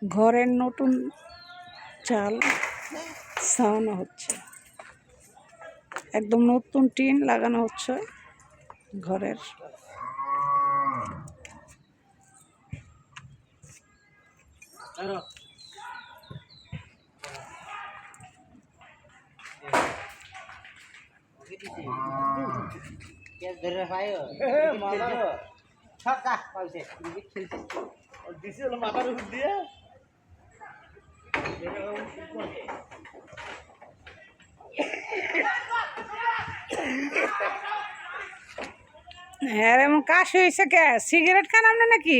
ঘরের নতুন চাল ছাওয়ানো হচ্ছে, একদম নতুন টিন লাগানো হচ্ছে ঘরের। হ্যাঁ এমন কাশ হয়েছে কে? সিগারেট খান আপনি নাকি?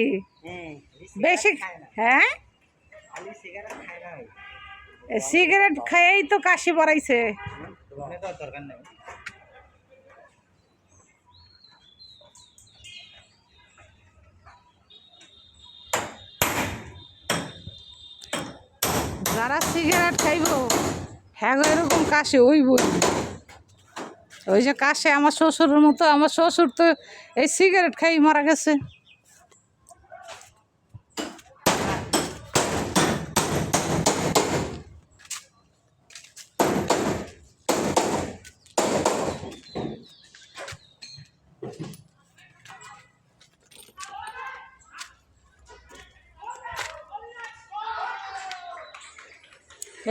বেশি? হ্যাঁ সিগারেট খাইয়েই তো কাশি বাড়াইছে। যারা সিগারেট খাইব হ্যাঁ এরকম কাশি হইবই। ওই যে কাশে আমার শ্বশুরের মতো, আমার শ্বশুর তো এই সিগারেট খাই মারা গেছে।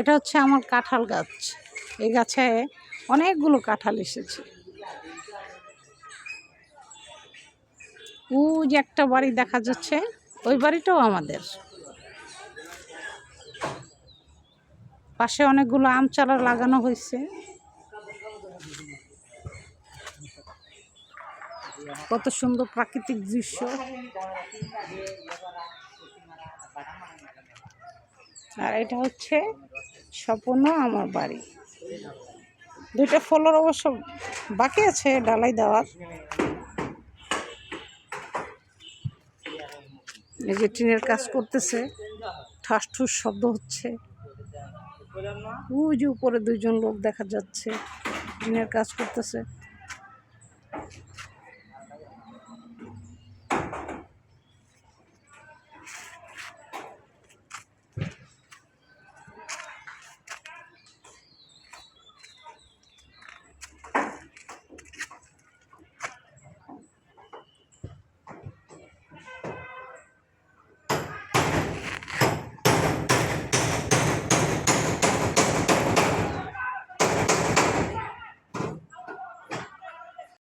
এটা হচ্ছে আমার কাঁঠাল গাছ। এই গাছে অনেকগুলো কাঁঠাল এসেছে। ওই যে একটা বাড়ি দেখা যাচ্ছে, ওই বাড়িটাও আমাদের। পাশে অনেকগুলো আম চারা লাগানো হয়েছে। কত সুন্দর প্রাকৃতিক দৃশ্য। আর এটা হচ্ছে সম্পূর্ণ আমার বাড়ি। দুইটা ফ্লোর অবশ্য বাকি আছে ঢালাই দেওয়ার। এই যে টিনের কাজ করতেছে, ঠাস ঠুস শব্দ হচ্ছে। ওই যে উপরে দুইজন লোক দেখা যাচ্ছে টিনের কাজ করতেছে।